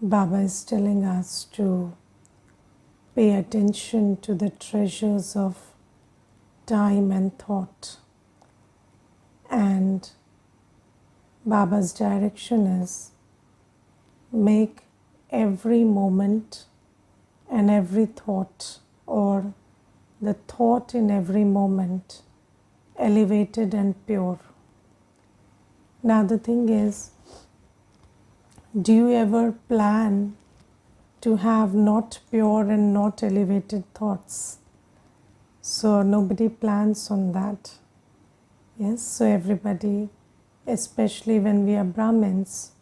Baba is telling us to pay attention to the treasures of time and thought. And Baba's direction is make every moment and every thought, or the thought in every moment, elevated and pure. Now the thing is, do you ever plan to have not pure and not elevated thoughts? So nobody plans on that. Yes, so everybody, especially when we are Brahmins,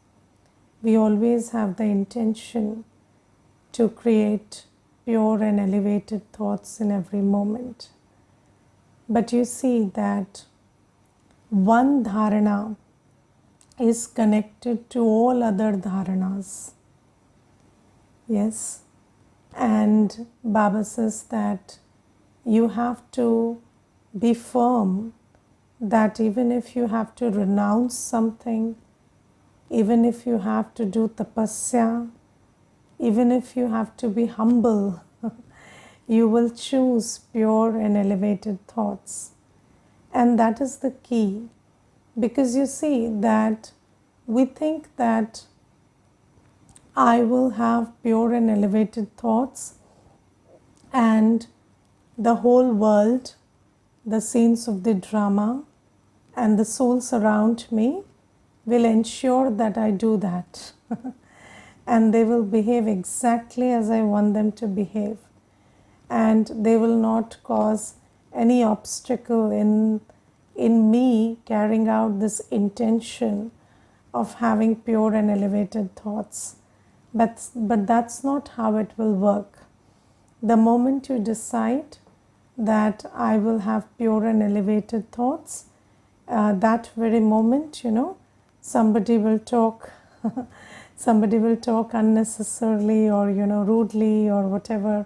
we always have the intention to create pure and elevated thoughts in every moment. But you see that one dharana is connected to all other dharanas. Yes, and Baba says that you have to be firm, that even if you have to renounce something, even if you have to do tapasya, even if you have to be humble, you will choose pure and elevated thoughts. And that is the key, because you see that we think that I will have pure and elevated thoughts, and the whole world, the scenes of the drama, and the souls around me will ensure that I do that. And they will behave exactly as I want them to behave. And they will not cause any obstacle in me carrying out this intention of having pure and elevated thoughts. But that's not how it will work. The moment you decide that I will have pure and elevated thoughts, that very moment, somebody will talk somebody will talk unnecessarily or rudely or whatever,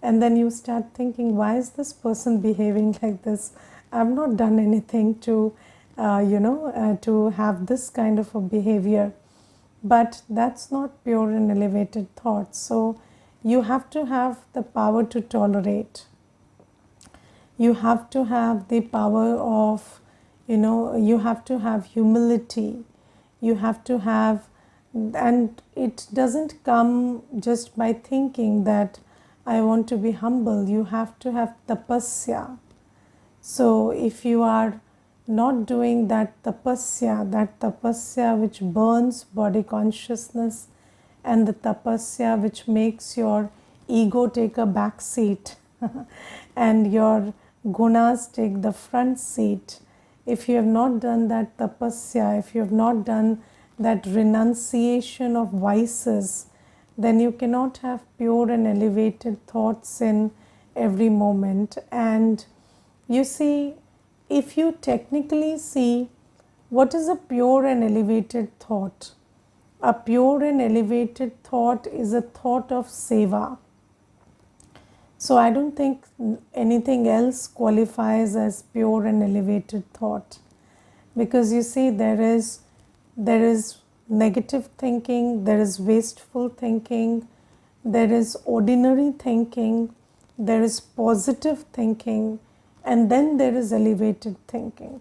and then you start thinking, why is this person behaving like this? I've not done anything to to have this kind of a behavior. But that's not pure and elevated thought. So you have to have the power to tolerate. You have to have the power of, you have to have humility. You have to have, and it doesn't come just by thinking that I want to be humble. You have to have tapasya. So if you are not doing that tapasya which burns body consciousness, and the tapasya which makes your ego take a back seat and your gunas take the front seat, if you have not done that tapasya, if you have not done that renunciation of vices, then you cannot have pure and elevated thoughts in every moment. And you see, if you technically see what is a pure and elevated thought, a pure and elevated thought is a thought of seva. So I don't think anything else qualifies as pure and elevated thought, because you see there is negative thinking, there is wasteful thinking, there is ordinary thinking, there is positive thinking, and then there is elevated thinking.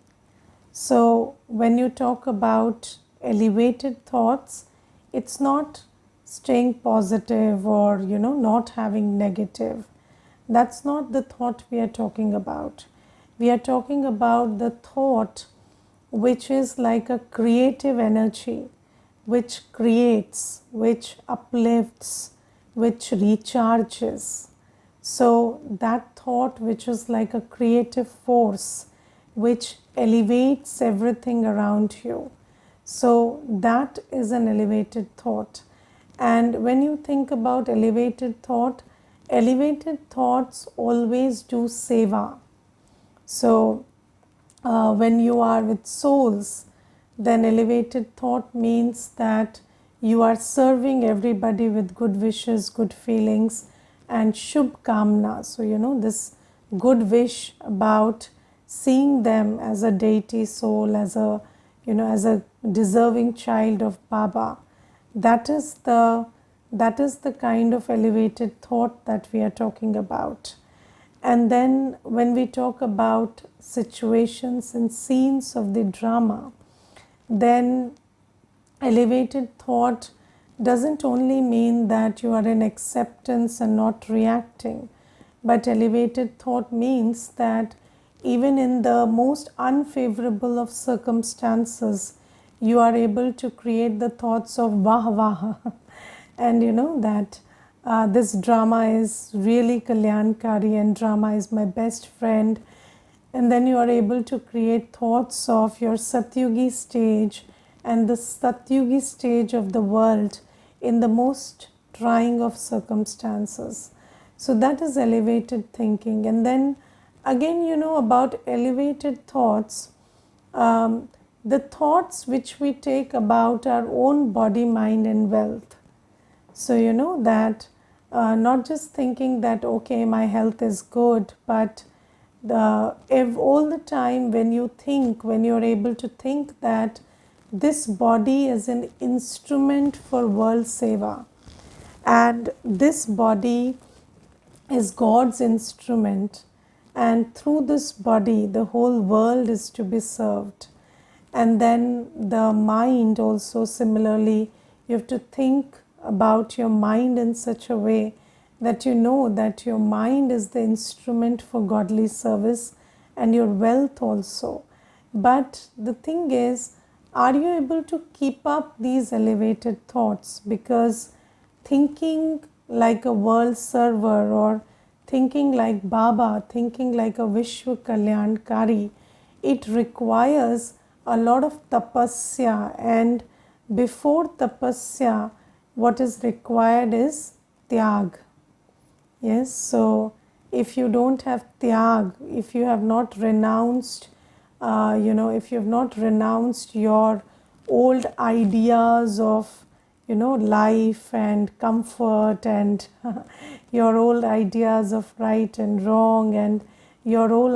So when you talk about elevated thoughts, it's not staying positive or not having negative. That's not the thought we are talking about. We are talking about the thought which is like a creative energy, which creates, which uplifts, which recharges. So that thought which is like a creative force which elevates everything around you. So that is an elevated thought. And when you think about elevated thoughts always do seva. So when you are with souls, then elevated thought means that you are serving everybody with good wishes, good feelings, and shubh kamna. So this good wish about seeing them as a deity soul, as a deserving child of Baba. That is the That is the kind of elevated thought that we are talking about. And then when we talk about situations and scenes of the drama, then elevated thought doesn't only mean that you are in acceptance and not reacting, but elevated thought means that even in the most unfavorable of circumstances, you are able to create the thoughts of wah wah and that this drama is really kalyankari and drama is my best friend. And then you are able to create thoughts of your Satyugi stage and the Satyugi stage of the world in the most trying of circumstances. So that is elevated thinking. And then again, about elevated thoughts, the thoughts which we take about our own body, mind, and wealth. So, that not just thinking that, okay, my health is good, but all the time when you're able to think that this body is an instrument for world seva, and this body is God's instrument, and through this body the whole world is to be served. And then the mind also, similarly, you have to think about your mind in such a way that you know that your mind is the instrument for godly service, and your wealth also. But the thing is, are you able to keep up these elevated thoughts? Because thinking like a world server, or thinking like Baba, thinking like a Vishwa Kalyankari, it requires a lot of tapasya, and before tapasya, what is required is tyag. Yes, so if you don't have tyag, if you have not renounced, if you have not renounced your old ideas of, life and comfort, and your old ideas of right and wrong, and your old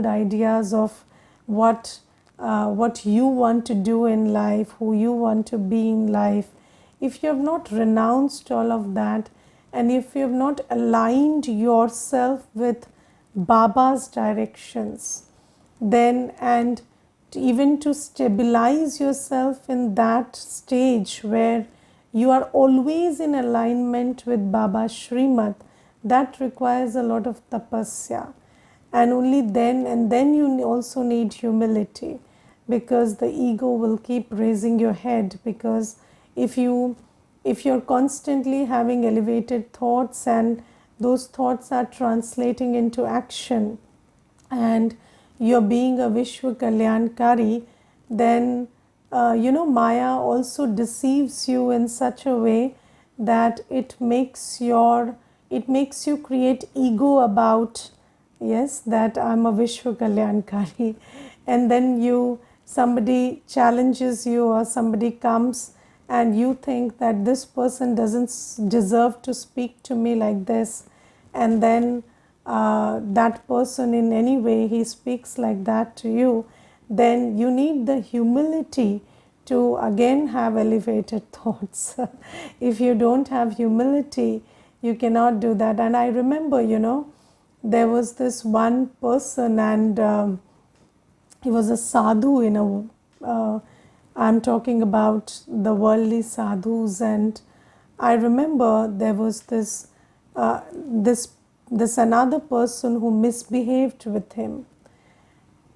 ideas of what you want to do in life, who you want to be in life, if you have not renounced all of that, and if you have not aligned yourself with Baba's directions, then, and even to stabilize yourself in that stage where you are always in alignment with Baba's Srimad, that requires a lot of tapasya. And only then, and then you also need humility, because the ego will keep raising your head. Because if you're constantly having elevated thoughts, and those thoughts are translating into action, and you're being a Vishwa Kalyankari, then Maya also deceives you in such a way that it makes you create ego about, yes, that I'm a Vishwa Kalyankari. And then somebody challenges you, or somebody comes and you think that this person doesn't deserve to speak to me like this, and then that person, in any way he speaks like that to you, then you need the humility to again have elevated thoughts. If you don't have humility, you cannot do that. And I remember, there was this one person, and he was a sadhu in I'm talking about the worldly sadhus. And I remember there was this another person who misbehaved with him,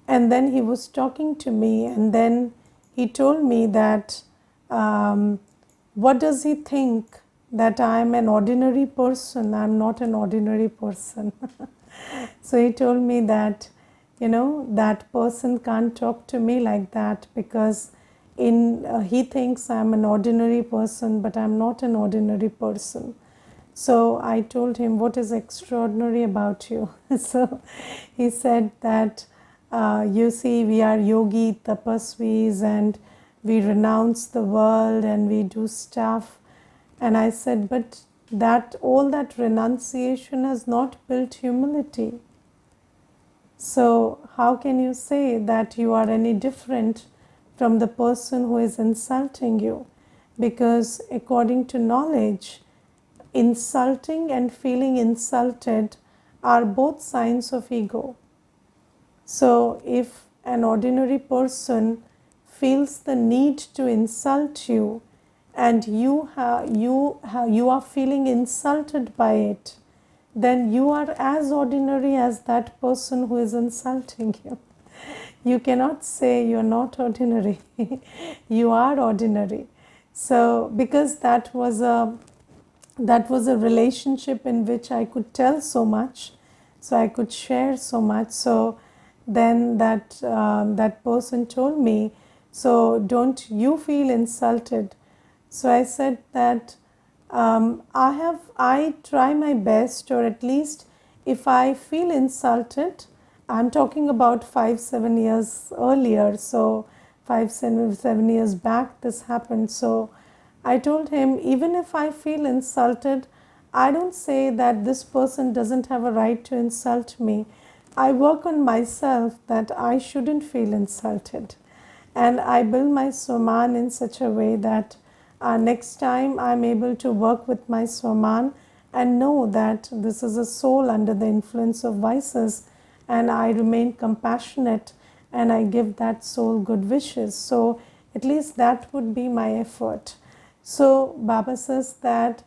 and then he was talking to me, and then he told me that what does he think, that I am an ordinary person? I am not an ordinary person. So he told me that that person can't talk to me like that, because he thinks I am an ordinary person, but I am not an ordinary person. So I told him, what is extraordinary about you? So he said that you see, we are yogi tapasvis, and we renounce the world and we do stuff. And I said, but all that renunciation has not built humility. So how can you say that you are any different from the person who is insulting you? Because according to knowledge, insulting and feeling insulted are both signs of ego. So if an ordinary person feels the need to insult you and you are feeling insulted by it, then you are as ordinary as that person who is insulting you. You cannot say you're not ordinary. You are ordinary. So because that was a relationship in which I could tell so much, so I could share so much. So then that person told me, so don't you feel insulted? So I said that I try my best, or at least if I feel insulted, I'm talking about 5-7 years earlier, so 5-7 years back this happened. So I told him, even if I feel insulted, I don't say that this person doesn't have a right to insult me. I work on myself that I shouldn't feel insulted. And I build my Swaman in such a way that next time I'm able to work with my Swaman and know that this is a soul under the influence of vices, and I remain compassionate and I give that soul good wishes. So at least that would be my effort. So Baba says that,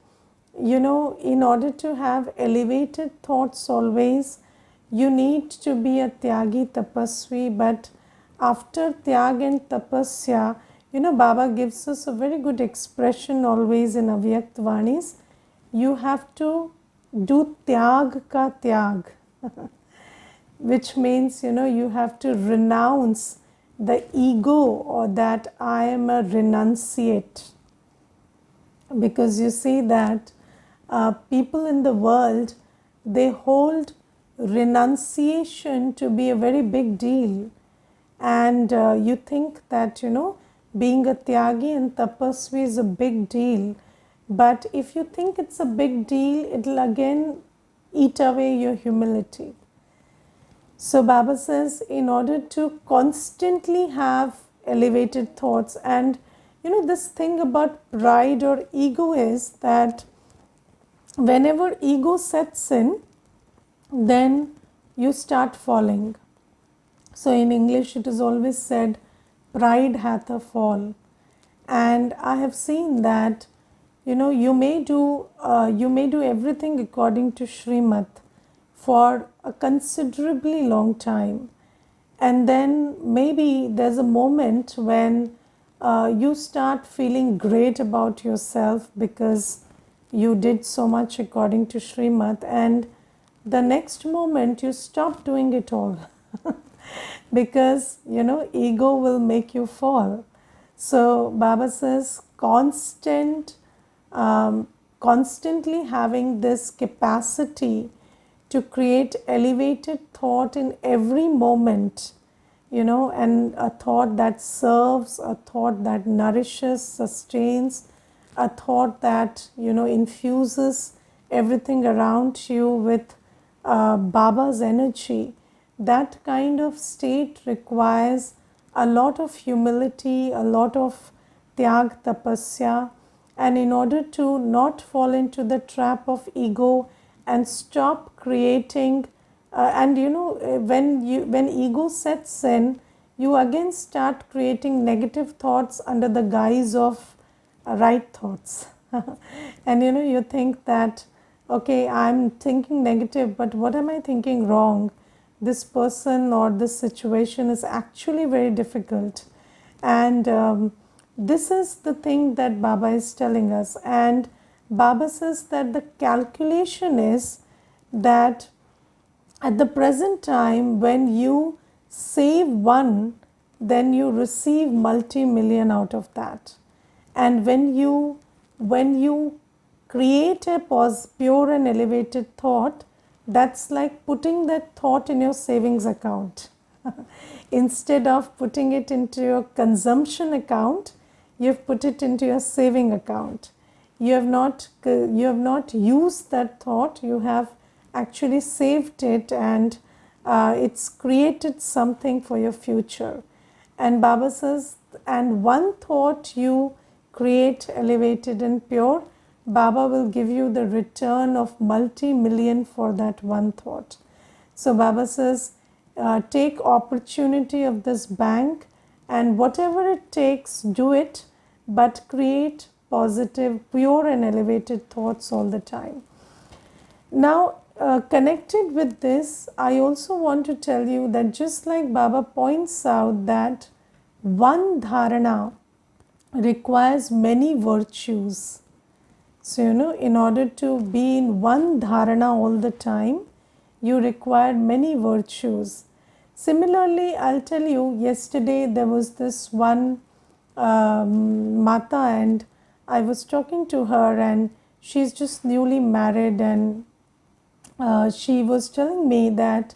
in order to have elevated thoughts always, you need to be a Tyagi Tapasvi. But after Tyag and Tapasya, Baba gives us a very good expression always in Avyakt Vanis. You have to do Tyag ka Tyag, which means, you have to renounce the ego, or that I am a renunciate. Because you see that people in the world, they hold renunciation to be a very big deal. And you think that, being a Tyagi and Tapasvi is a big deal. But if you think it's a big deal, it'll again eat away your humility. So Baba says, in order to constantly have elevated thoughts, and this thing about pride or ego is that whenever ego sets in, then you start falling. So in English it is always said, pride hath a fall. And I have seen that, you may do everything according to Srimad for a considerably long time. And then maybe there's a moment when you start feeling great about yourself because you did so much according to Srimad, and the next moment you stop doing it all because ego will make you fall. So Baba says constantly having this capacity to create elevated thought in every moment, and a thought that serves, a thought that nourishes, sustains, a thought that infuses everything around you with Baba's energy. That kind of state requires a lot of humility, a lot of Tyag Tapasya. And in order to not fall into the trap of ego and stop creating and when ego sets in, you again start creating negative thoughts under the guise of right thoughts. And you think that, okay, I'm thinking negative, but what am I thinking wrong? This person or this situation is actually very difficult. And this is the thing that Baba is telling us. And Baba says that the calculation is that at the present time, when you save one, then you receive multi-million out of that. And when you create a pure and elevated thought, that's like putting that thought in your savings account. Instead of putting it into your consumption account, you've put it into your saving account. You have not used that thought, you have actually saved it, and it's created something for your future. And Baba says, and one thought you create elevated and pure, Baba will give you the return of multi-million for that one thought. So Baba says, take opportunity of this bank, and whatever it takes, do it, but create positive, pure and elevated thoughts all the time. Now, connected with this, I also want to tell you that just like Baba points out that one dharana requires many virtues. So, in order to be in one dharana all the time, you require many virtues. Similarly, I'll tell you, yesterday there was this one Mata, and I was talking to her, and she's just newly married, and she was telling me that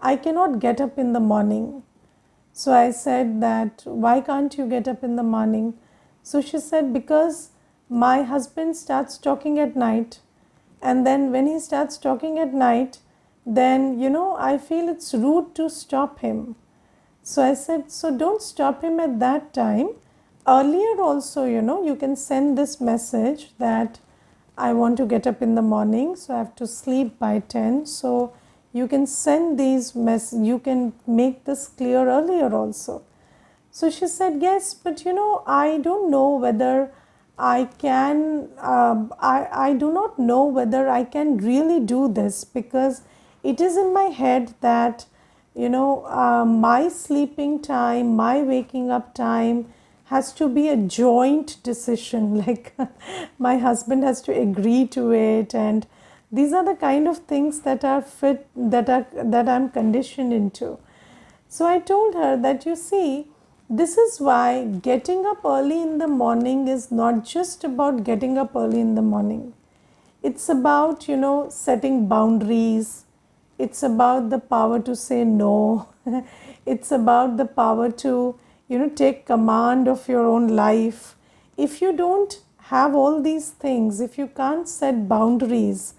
I cannot get up in the morning. So I said that, why can't you get up in the morning? So she said, because my husband starts talking at night, and then when he starts talking at night, then I feel it's rude to stop him. So I said, so don't stop him at that time. Earlier also, you can send this message that I want to get up in the morning, so I have to sleep by 10. So you can send these you can make this clear earlier also. So she said, yes, but I don't know whether I can, I do not know whether I can really do this, because it is in my head that, my sleeping time, my waking up time has to be a joint decision. Like my husband has to agree to it, and these are the kind of things that are that I'm conditioned into. So I told her that, you see, this is why getting up early in the morning is not just about getting up early in the morning. It's about, setting boundaries. It's about the power to say no. It's about the power to, take command of your own life. If you don't have all these things, if you can't set boundaries,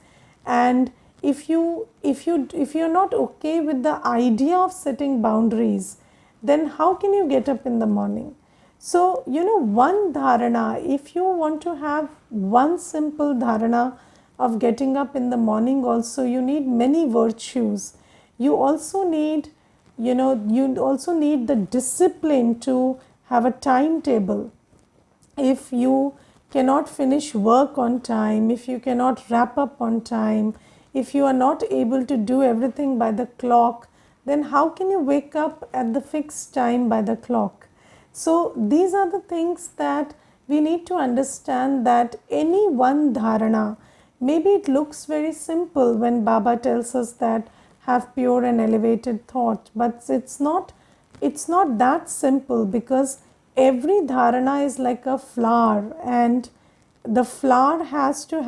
and if you're not okay with the idea of setting boundaries, then how can you get up in the morning? So, one dharana, if you want to have one simple dharana of getting up in the morning also, you need many virtues. You also need, the discipline to have a timetable. If you cannot finish work on time, if you cannot wrap up on time, if you are not able to do everything by the clock, then how can you wake up at the fixed time by the clock? So these are the things that we need to understand, that any one dharana, maybe it looks very simple when Baba tells us that have pure and elevated thought, but it's not that simple, because every dharana is like a flower, and the flower has to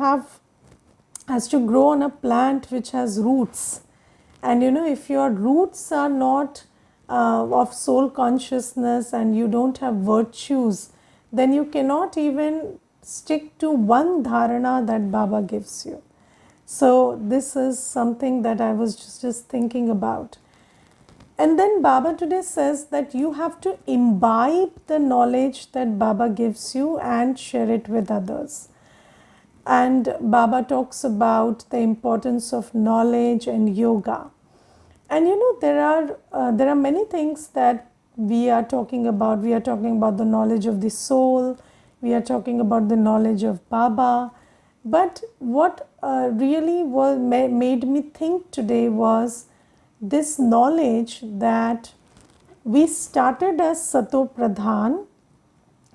grow on a plant which has roots. And if your roots are not of soul consciousness, and you don't have virtues, then you cannot even stick to one dharana that Baba gives you. So this is something that I was just thinking about. And then Baba today says that you have to imbibe the knowledge that Baba gives you and share it with others. And Baba talks about the importance of knowledge and yoga. And there are many things that we are talking about. We are talking about the knowledge of the soul. We are talking about the knowledge of Baba. But what really made me think today was this knowledge that we started as Sato Pradhan,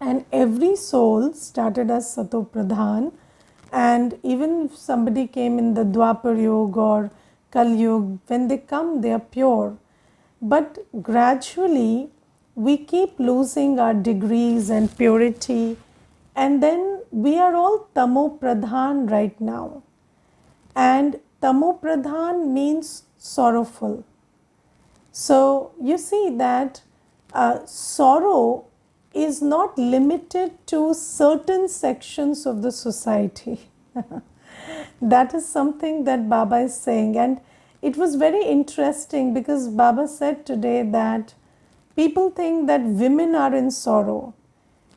and every soul started as Sato Pradhan. And even if somebody came in the Dwapar Yuga or Kal Yuga, when they come, they are pure. But gradually, we keep losing our degrees and purity, and then we are all Tamo Pradhan right now. And Tamo Pradhan means sorrowful. So you see that sorrow is not limited to certain sections of the society. That is something that Baba is saying. And it was very interesting, because Baba said today that people think that women are in sorrow.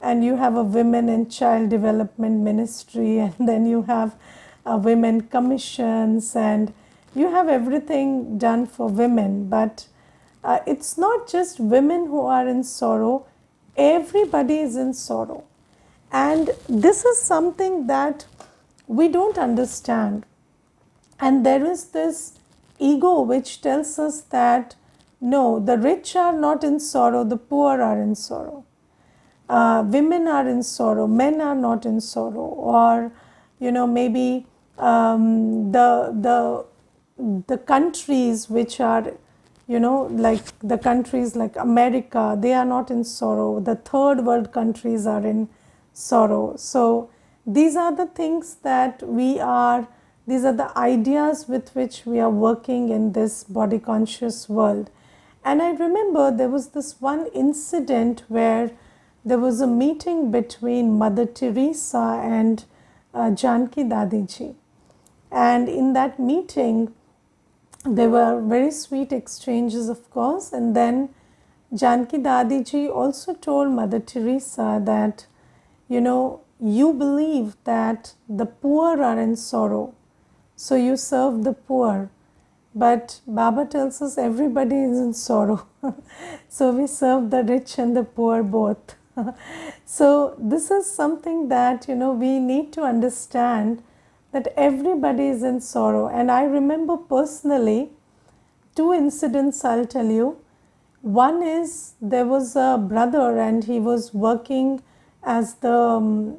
and you have a women and child development ministry, and then you have women commissions, and you have everything done for women. But it's not just women who are in sorrow, everybody is in sorrow. And this is something that we don't understand. And there is this ego which tells us that no, the rich are not in sorrow, the poor are in sorrow. Women are in sorrow, men are not in sorrow, or maybe the countries which are like the countries like America, they are not in sorrow. The third world countries are in sorrow. So these are the things that these are the ideas with which we are working in this body conscious world. And I remember there was this one incident where there was a meeting between Mother Teresa and Janki Dadiji. And in that meeting, there were very sweet exchanges, of course. And then Janki Dadiji also told Mother Teresa that, you believe that the poor are in sorrow, so you serve the poor. But Baba tells us everybody is in sorrow. So we serve the rich and the poor both. So this is something that we need to understand, that everybody is in sorrow. And I remember personally 2 incidents I'll tell you. One is, there was a brother and he was working as the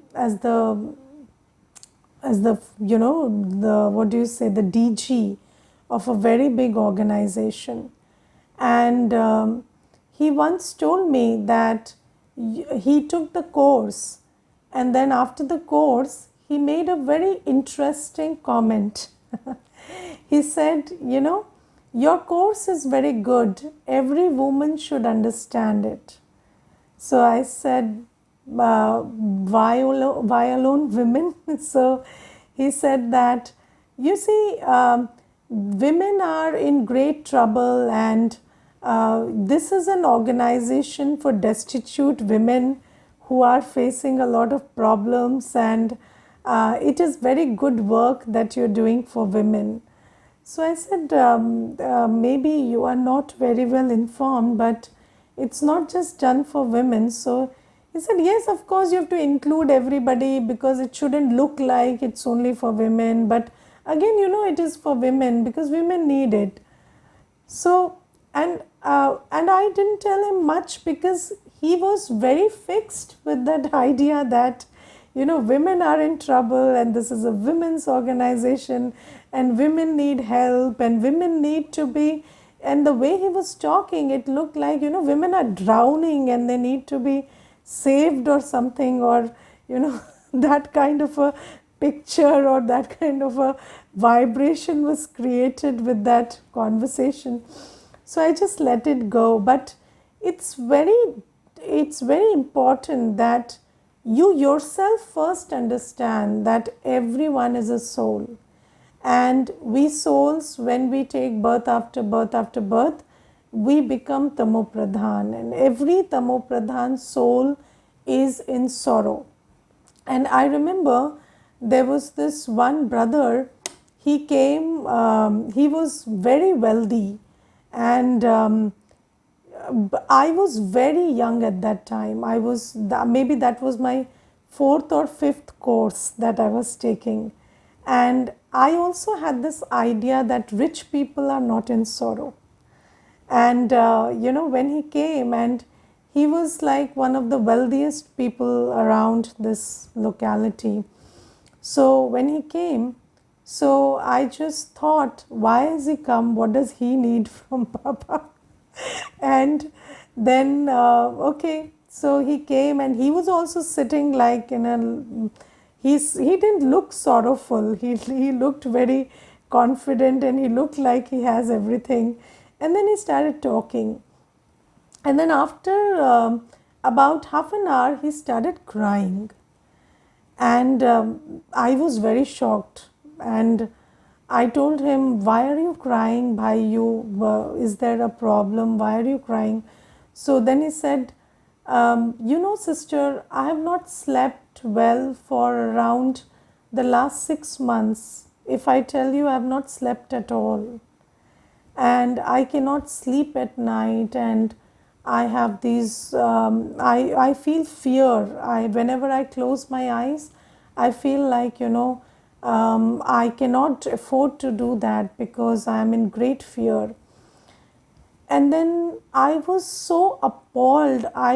the what do you say, the DG of a very big organization. And he once told me that he took the course, and then after the course he made a very interesting comment. He said, your course is very good, every woman should understand it. So I said, why alone women? So he said that, you see, women are in great trouble, and this is an organization for destitute women who are facing a lot of problems, and it is very good work that you're doing for women. So I said, maybe you are not very well informed, but it's not just done for women. So he said, yes, of course you have to include everybody, because it shouldn't look like it's only for women. But again, it is for women because women need it. So, and I didn't tell him much, because he was very fixed with that idea that, women are in trouble and this is a women's organization and women need help and women need to be, and the way he was talking, it looked like, women are drowning and they need to be saved or something, or, that kind of a picture or that kind of a vibration was created with that conversation. So I just let it go. But it's very important that you yourself first understand that everyone is a soul. And we souls, when we take birth after birth after birth, we become tamopradhan, and every tamopradhan soul is in sorrow. And I remember there was this one brother, he came, he was very wealthy, and I was very young at that time. I was, maybe that was my 4th or 5th course that I was taking. And I also had this idea that rich people are not in sorrow. And when he came, and he was like one of the wealthiest people around this locality. So when he came, so I just thought, why has he come? What does he need from Baba? And then, okay, so he came, and he was also sitting like in a, he didn't look sorrowful. He looked very confident, and he looked like he has everything. And then he started talking. And then after about half an hour, he started crying. And I was very shocked. And I told him, why are you crying, bhai? Is there a problem? Why are you crying? So then he said, Sister, I have not slept well for around the last 6 months. If I tell you, I have not slept at all, and I cannot sleep at night, and I have these I feel fear. I Whenever I close my eyes, I feel like, I cannot afford to do that because I am in great fear. And then I was so appalled. I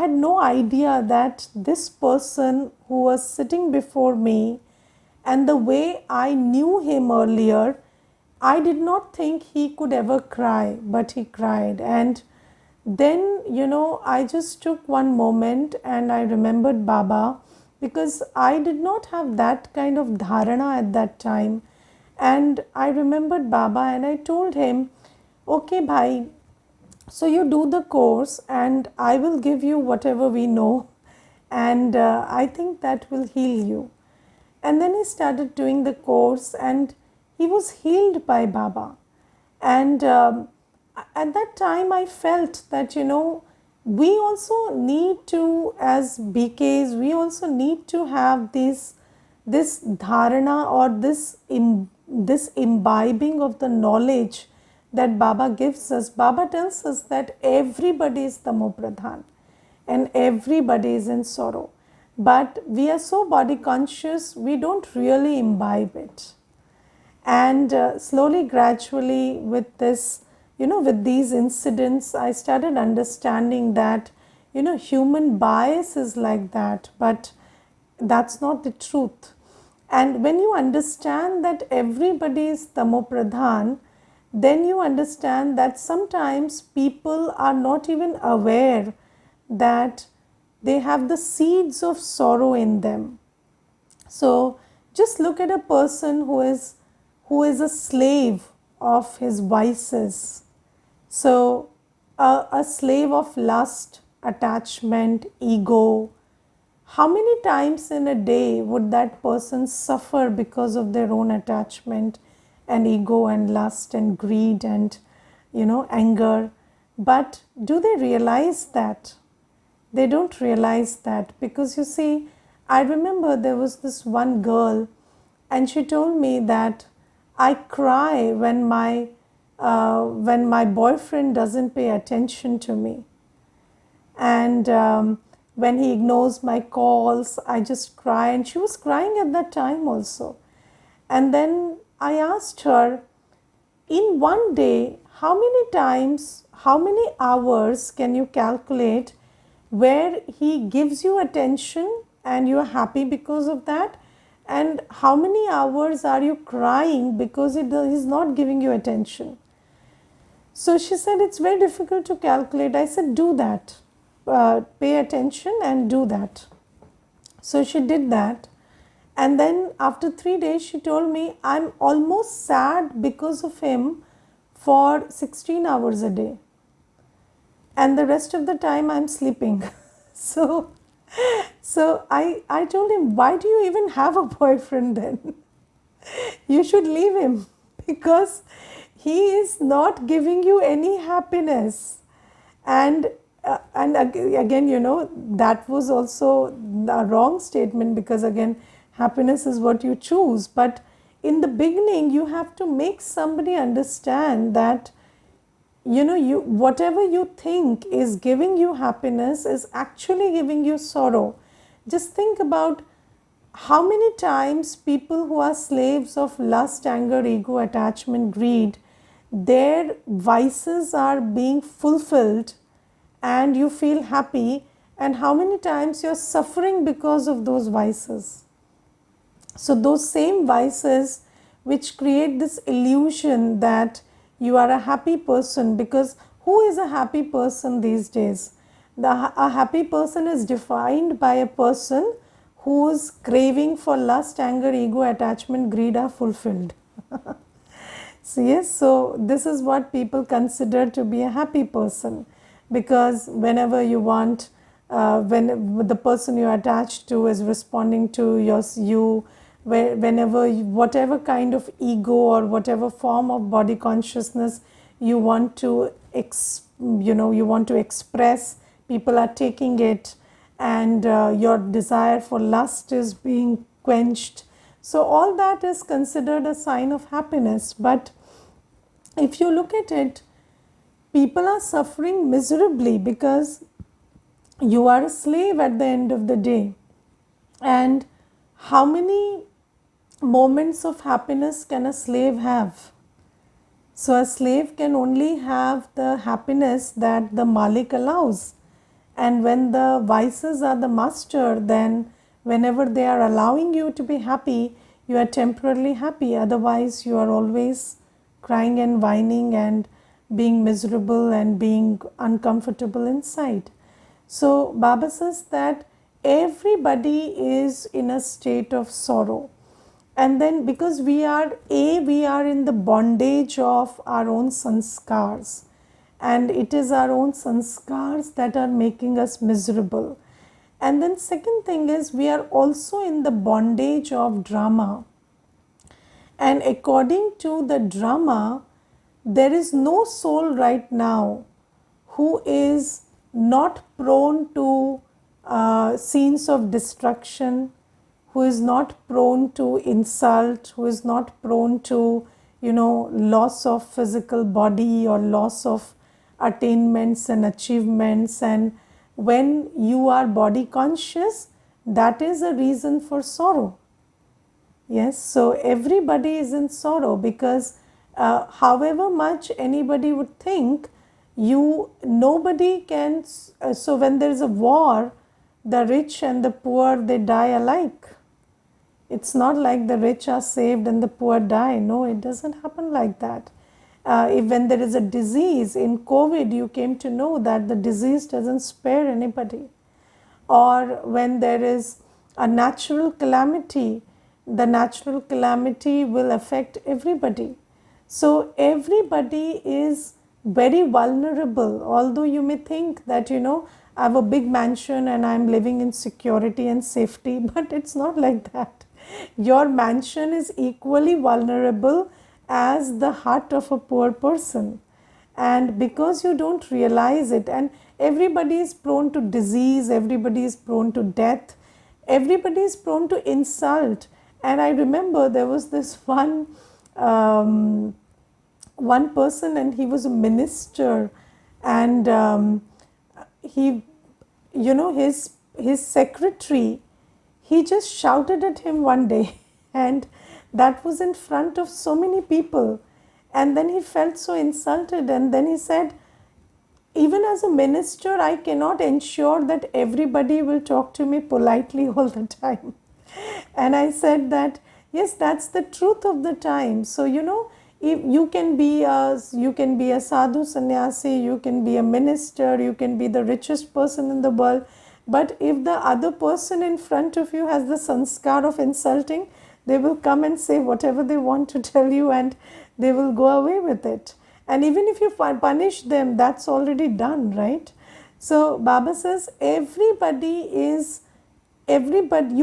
had no idea that this person who was sitting before me, and the way I knew him earlier, I did not think he could ever cry, but he cried. And then, I just took one moment and I remembered Baba, because I did not have that kind of dharana at that time. And I remembered Baba and I told him, okay, bhai, so you do the course and I will give you whatever we know, and I think that will heal you. And then he started doing the course and he was healed by Baba. And at that time, I felt that, we also need to, as BKs, we also need to have this dharana, or this imbibing of the knowledge that Baba gives us. Baba tells us that everybody is tamopradhan and everybody is in sorrow. But we are so body conscious, we don't really imbibe it. And slowly, gradually, with these incidents, I started understanding that, human bias is like that, but that's not the truth. And when you understand that everybody is tamopradhan, then you understand that sometimes people are not even aware that they have the seeds of sorrow in them. So just look at a person who is a slave of his vices. So a slave of lust, attachment, ego. How many times in a day would that person suffer because of their own attachment and ego and lust and greed and, anger? But do they realize that? They don't realize that, because you see, I remember there was this one girl and she told me that I cry when my boyfriend doesn't pay attention to me, and when he ignores my calls, I just cry. And she was crying at that time also. And then I asked her, in one day, how many times, how many hours can you calculate where he gives you attention and you are happy because of that? And how many hours are you crying because he's not giving you attention? So she said, it's very difficult to calculate. I said, do that. Pay attention and do that. So she did that. And then after 3 days, she told me, I'm almost sad because of him for 16 hours a day. And the rest of the time, I'm sleeping. so I told him, why do you even have a boyfriend then? You should leave him, because he is not giving you any happiness. And again, that was also a wrong statement, because again, happiness is what you choose. But in the beginning, you have to make somebody understand that, you whatever you think is giving you happiness is actually giving you sorrow. Just think about how many times people who are slaves of lust, anger, ego, attachment, greed, their vices are being fulfilled and you feel happy, and how many times you're suffering because of those vices. So those same vices which create this illusion that you are a happy person, because who is a happy person these days? A happy person is defined by a person whose craving for lust, anger, ego, attachment, greed are fulfilled. So yes, so this is what people consider to be a happy person, because whenever you want, when the person you're attached to is responding to whenever whatever kind of ego or whatever form of body consciousness you want to express people are taking it, and your desire for lust is being quenched. So all that is considered a sign of happiness. But if you look at it, people are suffering miserably because you are a slave at the end of the day. And how many moments of happiness can a slave have? So a slave can only have the happiness that the Malik allows. And when the vices are the master, then whenever they are allowing you to be happy, you are temporarily happy. Otherwise, you are always crying and whining and being miserable and being uncomfortable inside. So Baba says that everybody is in a state of sorrow. And then because we are in the bondage of our own sanskars, and it is our own sanskars that are making us miserable. And then second thing is, we are also in the bondage of drama. And according to the drama, there is no soul right now who is not prone to scenes of destruction, who is not prone to insult, who is not prone to, loss of physical body or loss of attainments and achievements. And when you are body conscious, that is a reason for sorrow. Yes, so everybody is in sorrow because however much anybody would think, nobody can. So when there is a war, the rich and the poor, they die alike. It's not like the rich are saved and the poor die. No, it doesn't happen like that. If when there is a disease, in COVID, you came to know that the disease doesn't spare anybody. Or when there is a natural calamity, the natural calamity will affect everybody. So everybody is very vulnerable. Although you may think that, I have a big mansion and I'm living in security and safety, but it's not like that. Your mansion is equally vulnerable as the heart of a poor person. And because you don't realize it, and everybody is prone to disease, everybody is prone to death, everybody is prone to insult. And I remember there was this one person, and he was a minister, and he, his secretary, he just shouted at him one day, and that was in front of so many people. And then he felt so insulted, and then he said, even as a minister, I cannot ensure that everybody will talk to me politely all the time. And I said that, yes, that's the truth of the time. So, if you can be a sadhu sannyasi, you can be a minister, you can be the richest person in the world. But if the other person in front of you has the sanskar of insulting, they will come and say whatever they want to tell you, and they will go away with it. And even if you punish them, that's already done, right? So Baba says you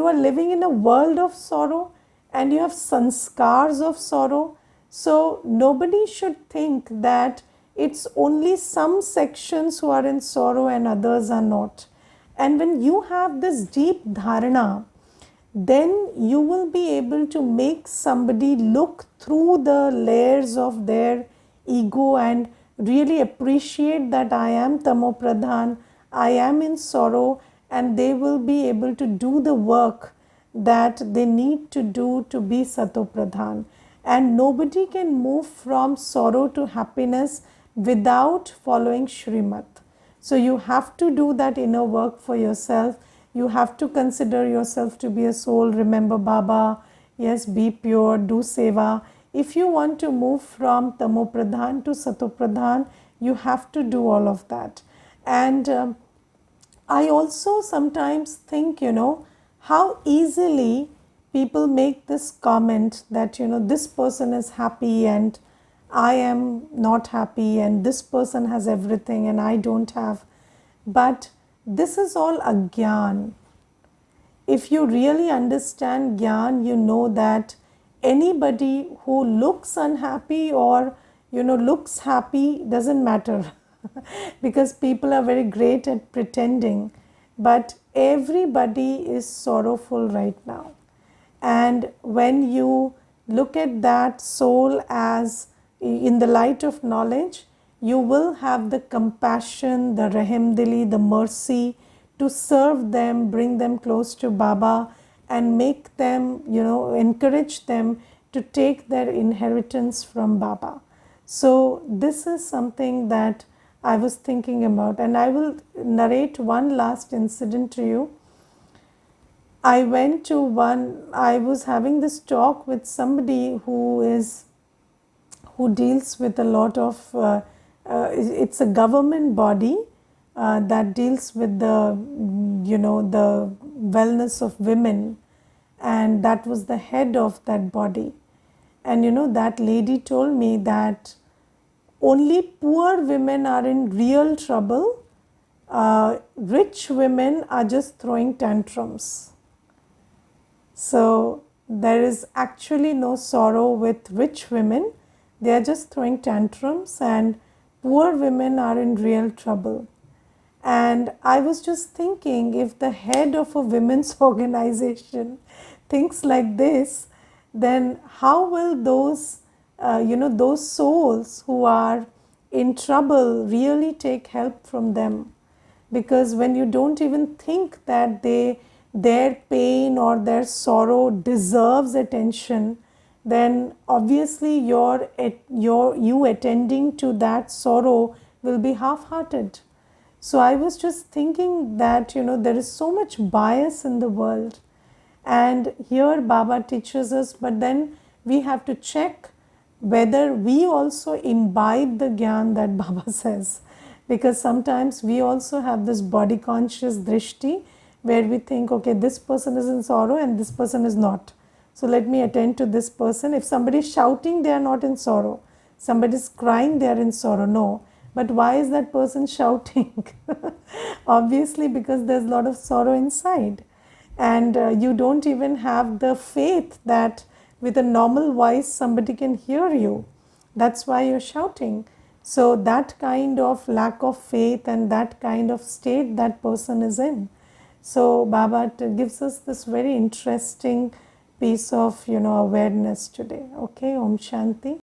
are living in a world of sorrow, and you have sanskars of sorrow. So nobody should think that it's only some sections who are in sorrow and others are not. And when you have this deep dharana, then you will be able to make somebody look through the layers of their ego and really appreciate that I am tamopradhan, I am in sorrow, and they will be able to do the work that they need to do to be satopradhan. And nobody can move from sorrow to happiness without following Shrimat. So you have to do that inner work for yourself. You have to consider yourself to be a soul. Remember Baba. Yes, be pure, do seva. If you want to move from tamopradhan to satopradhan, you have to do all of that. And I also sometimes think, how easily people make this comment that, this person is happy and I am not happy, and this person has everything and I don't have. But this is all agyan. If you really understand gyan, you know that anybody who looks unhappy or, looks happy, doesn't matter. because people are very great at pretending, but everybody is sorrowful right now. And when you look at that soul as in the light of knowledge, you will have the compassion, the rahimdili, the mercy to serve them, bring them close to Baba, and make them, encourage them to take their inheritance from Baba. So, this is something that I was thinking about, and I will narrate one last incident to you. I was having this talk with somebody who deals with a lot of, it's a government body that deals with the wellness of women, and that was the head of that body. And that lady told me that only poor women are in real trouble. Rich women are just throwing tantrums. So there is actually no sorrow with rich women. They are just throwing tantrums, and poor women are in real trouble. And I was just thinking, if the head of a women's organization thinks like this, then how will those souls who are in trouble really take help from them? Because when you don't even think that their pain or their sorrow deserves attention, then obviously you attending to that sorrow will be half-hearted. So I was just thinking that there is so much bias in the world, and here Baba teaches us, but then we have to check whether we also imbibe the gyan that Baba says, because sometimes we also have this body conscious drishti where we think, okay, this person is in sorrow and this person is not, so let me attend to this person. If somebody is shouting, they are not in sorrow. Somebody is crying, they are in sorrow. No, but why is that person shouting? Obviously because there's a lot of sorrow inside, and you don't even have the faith that with a normal voice somebody can hear you. That's why you're shouting. So that kind of lack of faith and that kind of state that person is in. So Baba gives us this very interesting piece of awareness today. Okay, Om Shanti.